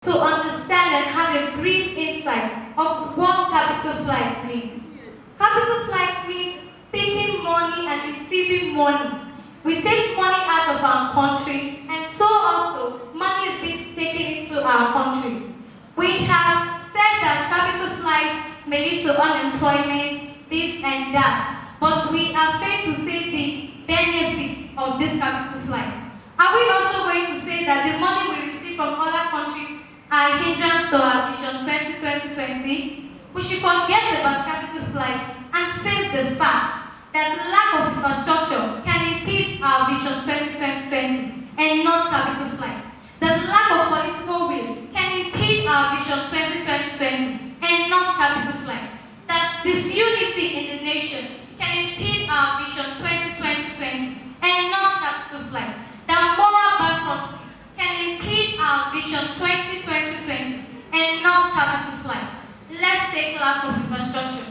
to understand and have a brief insight of what capital flight means. Capital flight means taking money and receiving money. We take money out of our country, and so also money is being taken into our country. We have said that capital flight may lead to unemployment, this and that, but we are failed to say the benefit of this capital flight. Are we also going to say that the money we receive from other countries are a hindrance to our Vision 2020? We should forget about capital flight and face the fact that lack of infrastructure can impede our Vision 2020 and not capital flight. That lack of political will can impede our Vision 2020 and not capital flight. That disunity in the nation can impede our Vision 2020 and not capital flight. That moral bankruptcy can impede our Vision 2020 and not capital flight. Let's take lack of infrastructure.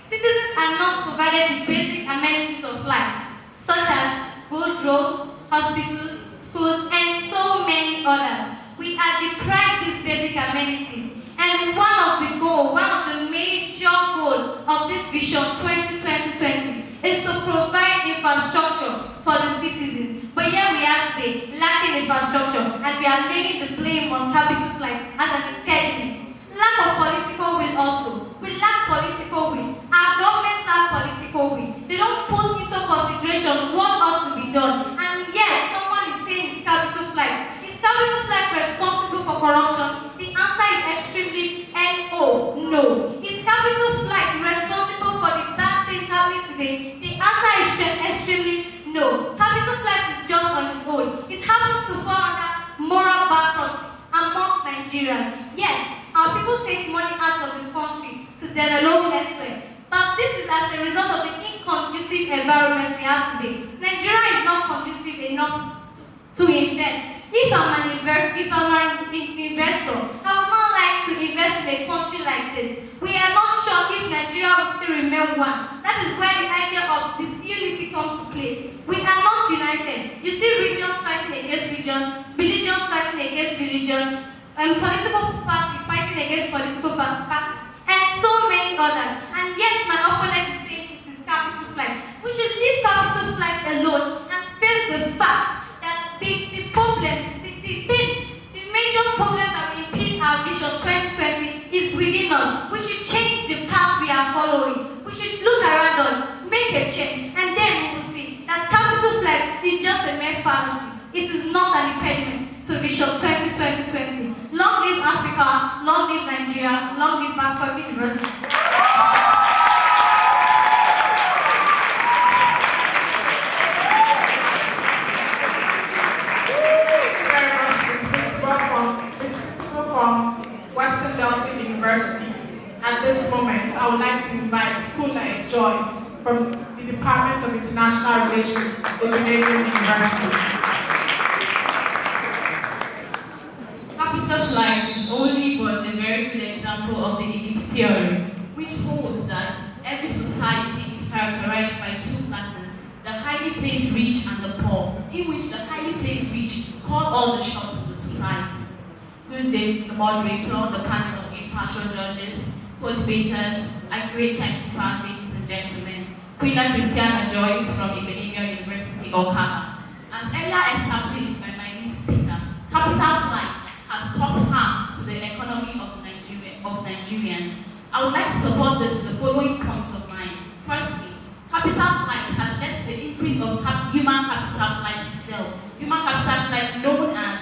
Citizens are not provided the basic amenities of life, such as good roads, hospitals, schools, and so many others. We are deprived these basic amenities, and one of the major goals of this Vision 2020 is to provide infrastructure for the citizens. But here we are today, lacking infrastructure, and we are laying the blame on capital flight as an impediment. Lack of political will also. We lack political will. Our governments lack political will. They don't put into consideration what ought to be done. And yet, someone is saying it's capital flight. Is capital flight responsible for corruption? The answer is extremely no. Is capital flight responsible for the bad things happening today? The answer is extremely no. Capital flight is just on its own. It happens to fall under moral bankruptcy amongst Nigerians. Yes, our people take money out of the country to develop elsewhere. But this is as a result of the inconducive environment we have today. Nigeria is not conducive enough to invest. If I'm an investor, I would not like to invest in a country like this. We are not sure if Nigeria will still remain one. That is where the idea of disunity comes to place. We are not united. You see regions fighting against regions, religions fighting against religion, political party fighting against political party, and so many others. And yet my opponent is saying it is capital flight. We should leave capital flight alone and face the fact that the major problem that will impede our Vision 2020 is within us. We should change the path we are following. We should look around us, make a change, and then we will see that capital flight is just a mere fallacy. It is not an impediment to Vision 2020. Long live Africa, long live Nigeria, long live Babcock University. From Western Delta University. At this moment, I would like to invite Kula Joyce from the Department of International Relations, Igbenedion University. Capital flight is only but a very good example of the elite theory, which holds that every society is characterized by two classes, the highly placed rich and the poor, in which the highly placed rich call all the shots of the society. Good day to the moderator, the panel of impartial judges, co-debaters, accurate timekeeper, ladies and gentlemen. Quilla Christiana Joyce from Igbenedion University, Okada. As earlier established by my lead speaker, capital flight has caused harm to the economy of Nigerians. I would like to support this with the following points of mine. Firstly, capital flight has led to the increase of human capital flight itself. Human capital flight known as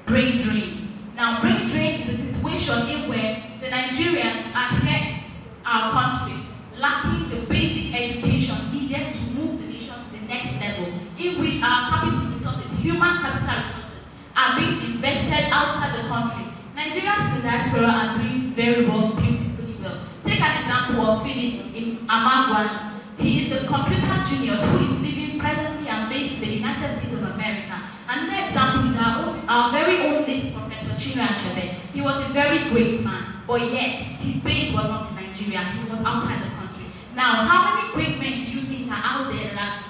brain drain. Now, brain drain is a situation in where the Nigerians are here, our country, lacking the basic education needed to move the nation to the next level, in which our capital resources, human capital resources, are being invested outside the country. Nigerians in the diaspora are doing very well, beautifully well. Take an example of Philip in Amagwan. He is a computer genius who is living presently and based in the United States of America. Another example is our very own late Professor Chinua. He was a very great man, but yet his base was not in Nigeria, he was outside the country. Now, how many great men do you think are out there that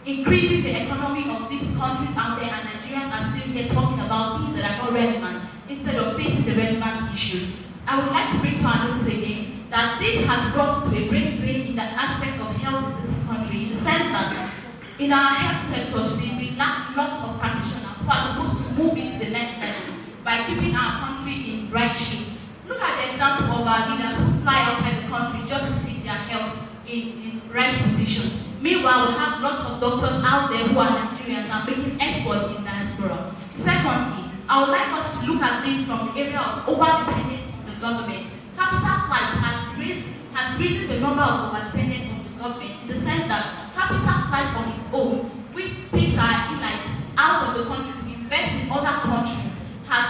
increasing the economy of these countries out there, and Nigerians are still here talking about things that are not relevant? instead of facing the relevant issues. I would like to bring to our notice again that this has brought to a brain drain in the aspect of health in this country, in the sense that in our health sector today, we lack lots of practitioners who are supposed to move it to the next level by keeping our country in right shape. Look at the example of our leaders who fly outside the country just to take their health in right positions. Meanwhile, we have lots of doctors out there who are Nigerians and making exports in diaspora. Secondly, I would like us to look at this from the area of over-dependence on the government. Capital flight has risen the number of over-dependence on the government in the sense that capital flight on its own, which takes our elites out of the country to invest in other countries, has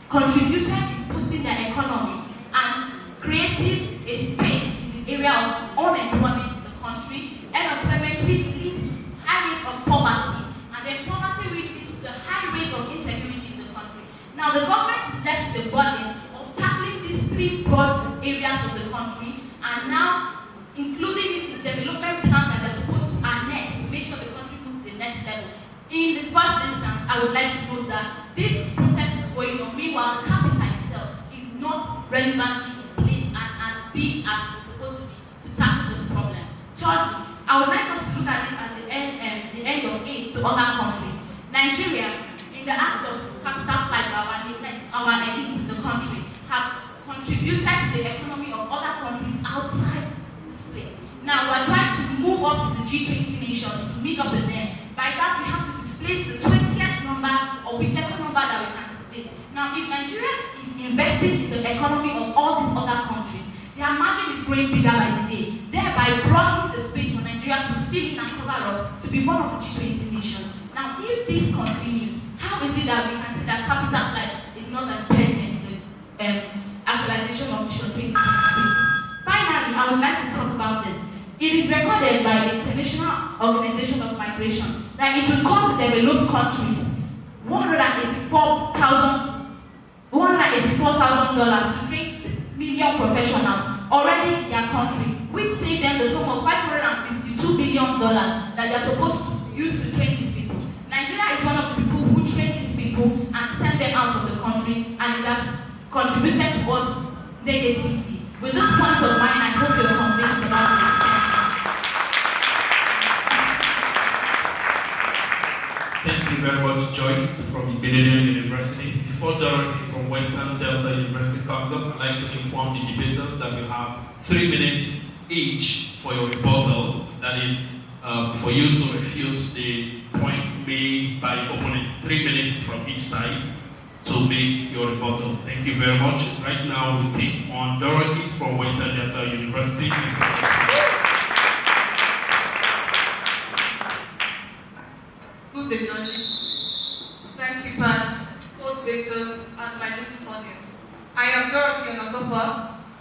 contributed in boosting their economy and creating a space in the area of unemployment in the country, unemployment which leads to high rate of poverty, and then poverty which leads to the high rate of insecurity in the country. Now the government is left with the burden of tackling these three broad areas of the country and now including it in the development plan that they're supposed to annex to make sure the country moves to the next level. In the first instance, I would like to note that this process is going on. Meanwhile, the capital itself is not relevantly in place and as big as it's supposed to be to tackle this problem. Thirdly, I would like us to look at it at the end of aid to other countries. Nigeria, in the act of capital flight, our elites in the country have contributed to the economy of other countries outside this place. Now, we're trying to move up to the G20 nations to meet up with them. By that, we have to displace the 20th number or whichever number that we can displace. Now, if Nigeria is investing in the economy of all these other countries, their margin is growing bigger by the day, thereby broadening the space for Nigeria to fill in and cover up to be one of the G20 nations. Now, if this continues, how is it that we can say that capital flight is not an impediment to the actualization of Vision 2020? Finally, I would like to talk about this. It is recorded by the International Organization of Migration that it will cost the developed countries $184,000 to train million professionals already in their country, which save them the sum of $552 billion that they are supposed to use to train these people. Nigeria is one of the people who train these people and send them out of the country, and it has contributed to us negatively. With this point of mind, I hope you're convinced about this. Thank you very much, Joyce from Igbenedion University. Before Dorothy from Western Delta University comes up, I'd like to inform the debaters that you have 3 minutes each for your rebuttal. That is, for you to refute the points made by opponents. 3 minutes from each side to make your rebuttal. Thank you very much. Right now, we take on Dorothy from Western Delta University. Good evening. Thank you, fans, co-debaters, and my listening audience. I am Dorothy Onakopa,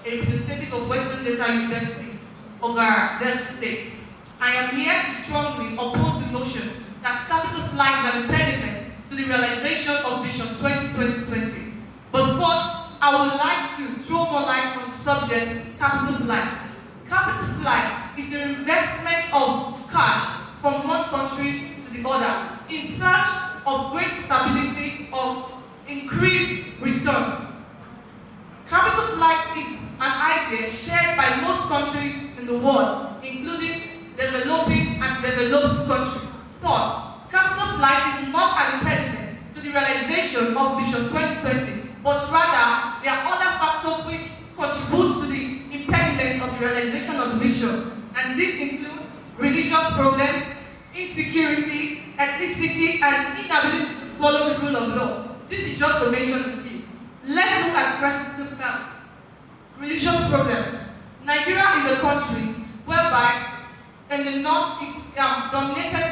a representative of Western Delta University, Ohara, Delta State. I am here to strongly oppose the notion that capital flight is an impediment to the realization of Vision 2020. But first, I would like to throw more light on the subject capital flight. Capital flight is the investment of cash from one country to the other in search of greater stability or increased return. Capital flight is an idea shared by most countries in the world, including developing and developed countries. Thus, capital flight is not an impediment to the realization of Vision 2020, but rather there are other factors which contribute to the impediment of the realization of the vision, and these include religious problems, insecurity, ethnicity, and inability to follow the rule of law. This is just to mention a few. Let's look at the religious problem. Nigeria is a country whereby in the north it's dominated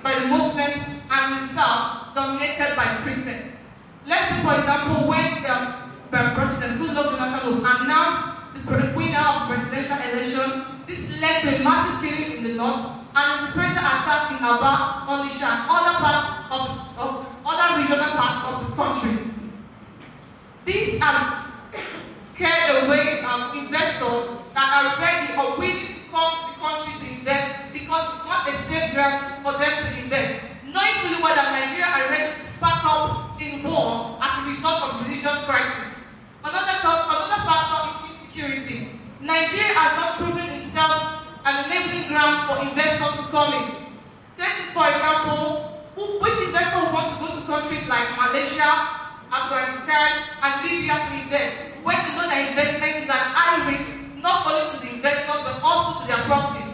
by the Muslims, and in the south dominated by the Christians. Let's take for example when President Goodluck Jonathan was announced the winner of the presidential election. This led to a massive killing in the north and a repressive attack in Aba, Onisha, and other parts of other regional parts of the country. This has scared away investors that are ready or willing to come to the country to invest because it's not a safe ground for them to invest. Knowing fully well that Nigeria are ready to spark up in war as a result of religious crisis. Another factor is insecurity. Nigeria has not proven itself an enabling ground for investors to come in. Take, for example, which investor would want to go to countries like Malaysia, Afghanistan, and Libya to invest, when they know that investment is at high risk, not only to the investors but also to their properties.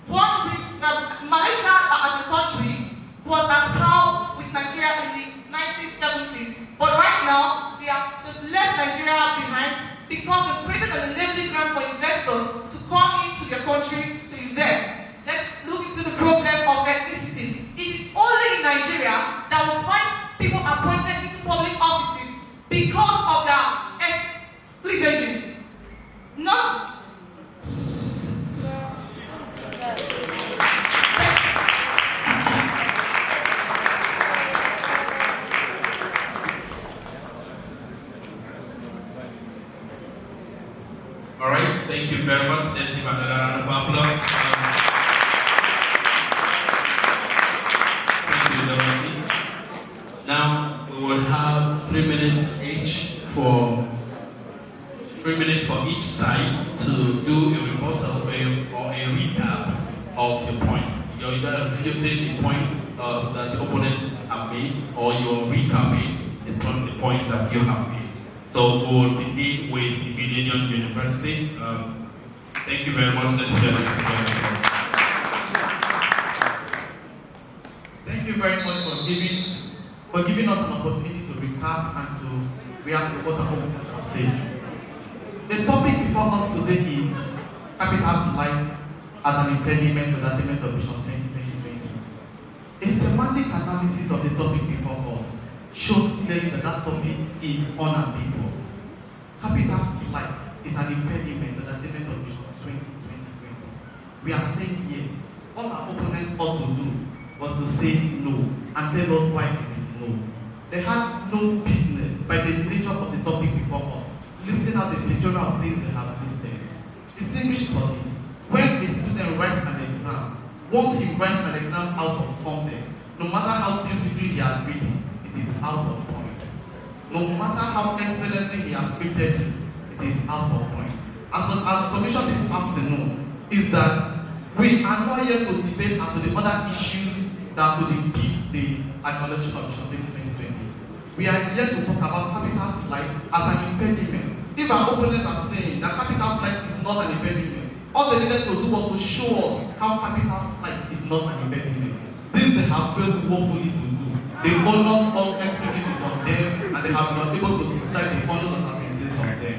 Malaysia as a country was at par with Nigeria in the 1970s, but right now they've left Nigeria behind because they created an enabling ground for investors to come into their country to invest. Let's look into the problem of ethnicity. It is only in Nigeria that we find people appointed into public offices because of their ethnic cleavages. No. All right, thank you very much. Let's give another round of applause. Thank you, Dorothy. Now we will have 3 minutes each for 3 minutes for each side to do a rebuttal or a recap of your point. You're either refuting the points that the opponents have made, or you're recapping the points that you have made. So we will begin with Igbenedion University. Thank you very much. Let's do this together. Thank you very much for giving us an opportunity to recap and to react to what our opponents have said. The topic before us today is capital flight as an impediment to the attainment of Vision 2020. A semantic analysis of the topic before us shows clearly that that topic is unambiguous. Capital flight is an impediment to the attainment of Vision 2020. We are saying yes. All our opponents ought to do was to say no and tell us why it is no. They had no business, by the nature of the topic before us, listing out the plethora of things they have listed. Distinguished colleagues, when a student writes an exam, once he writes an exam out of context, no matter how beautifully he has written, it is out of point. No matter how excellently he has prepared it is out of point. Our submission this afternoon is that we are not here to debate as to the other issues that could impede the actualization of Vision 2020. We are here to talk about capital flight as an impediment. If our opponents are saying that capital flight is not an impediment, all they needed to do was to show us how capital flight is not an impediment. This they have failed woefully to do. The honors of experience on them, and they have been unable to describe the honors that have been placed on them.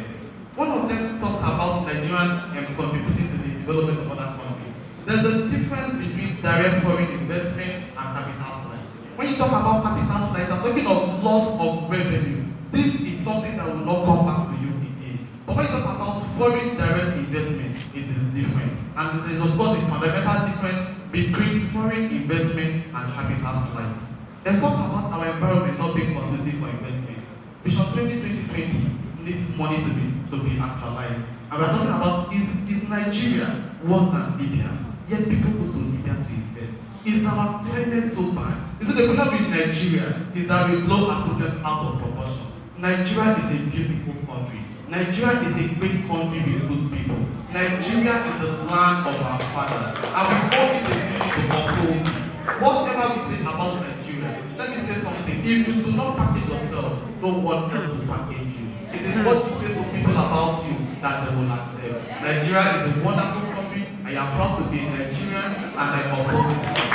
One of them talked about Nigerian contributing to the development of other countries. There's a difference between direct foreign investment and capital flight. When you talk about capital flight, I'm talking of loss of revenue. This is something that will not come back to you again. But when you talk about foreign direct investment, it is different. And there is of course a fundamental difference between foreign investment and capital flight. Let's talk about our environment not being conducive for investment. Vision 2020 needs money to be actualized. And we're talking about is Nigeria worse than Libya? Yet people go to Libya to invest. Is our climate so bad? Is it the problem with Nigeria is that we blow our problems out of proportion? Nigeria is a beautiful country. Nigeria is a great country with good people. Nigeria is the land of our fathers. And we all need a duty to uphold it. Whatever we say about Nigeria, let me say something. If you do not package yourself, no one else will package you. It is what you say to people about you that they will accept. Nigeria is a wonderful country. I am proud to be a Nigerian and I uphold this country.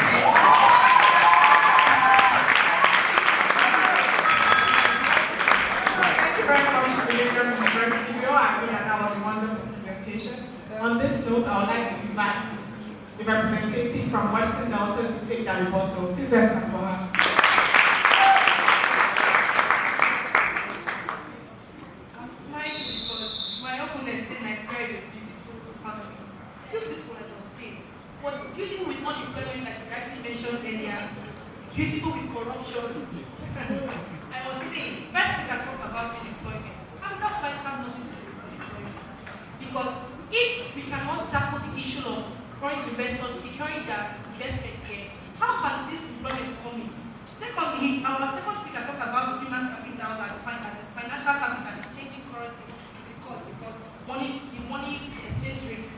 Thank you very much, Igbenedion University. We all agree that that was a wonderful presentation. On this note, I would like to invite the representative from Western Delta to take their rebuttal. Please let's clap for her. I'm smiling because my opponent said Nigeria is a beautiful economy. Beautiful, I must say. But beautiful with unemployment, like you rightly mentioned earlier. Beautiful with corruption. I must say, first we can talk about unemployment. I'm not quite have nothing to do with unemployment. Because if we cannot tackle the issue of foreign investors securing their investment here, how can this employment come in? Secondly, our second speaker talked about human capital out that financial capital is changing currency is a cost because the money exchange rate.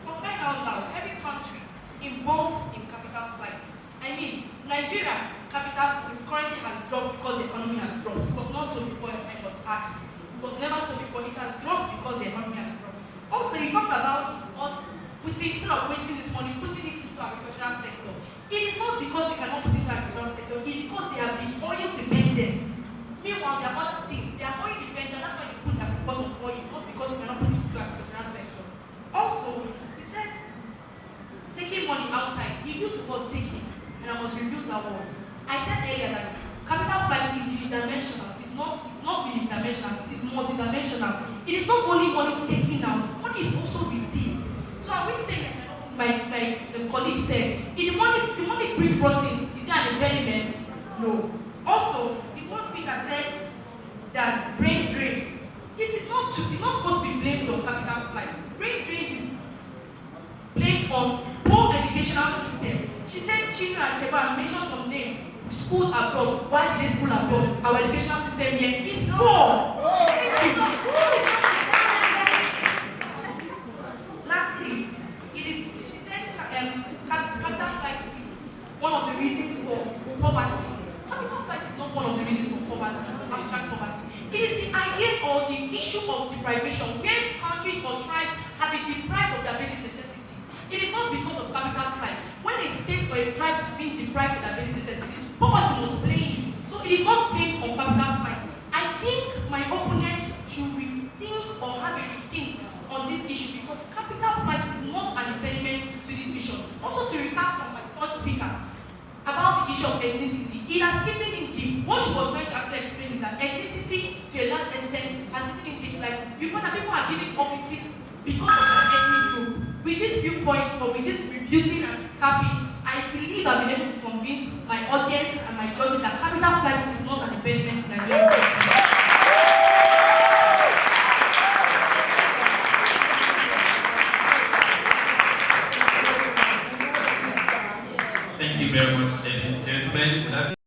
But find out now, every country involves in capital flights. I mean, Nigeria capital currency has dropped because the economy has dropped. It was not so before I was asked. It was never so before. It has dropped because the economy has dropped. Also, you talked about us instead of wasting this money, putting it into agricultural sector. It is not because we cannot put it into agricultural sector. It is because they have been oil dependent. Meanwhile, there are other things. They are oil dependent. That's why they put that because of oil, not because we cannot put it into agricultural sector. Also, he said taking money outside. He used the word taking, and I must rebuild that word. I said earlier that capital flight is unidimensional. It's not unidimensional. It is multidimensional. It is not only money taken out. Money is also received. So are we saying that the colleague said, if the money being brought in, is there an impediment? No. Also, the one speaker said that brain drain. It's not supposed to be blamed on capital flights. Brain drain is blamed on poor educational system. She said China and Cheba mentioned some names. School abroad. Why did they school abroad? Our educational system here is poor. Lastly, she said capital flight is one of the reasons for poverty. Capital flight is not one of the reasons for poverty, abstract poverty. It is the idea or the issue of deprivation, where countries or tribes have been deprived of their basic necessities. It is not because of capital flight. When a state or a tribe is being deprived of their basic necessities, poverty was playing. So it is not blamed on capital flight. I think my opponent should rethink or have a rethink on this issue because capital flight is not an impediment to this issue. Also to recap from my third speaker about the issue of ethnicity, it has hit in deep. What she was trying to actually explain is that ethnicity to a large extent has hit in deep. Like you find that people are giving offices because of their ethnic group. With this viewpoint or with this rebuilding and capping, I believe I've been able to convince my audience and my judges that capital flight is not an impediment to Nigerian government. Thank you very much.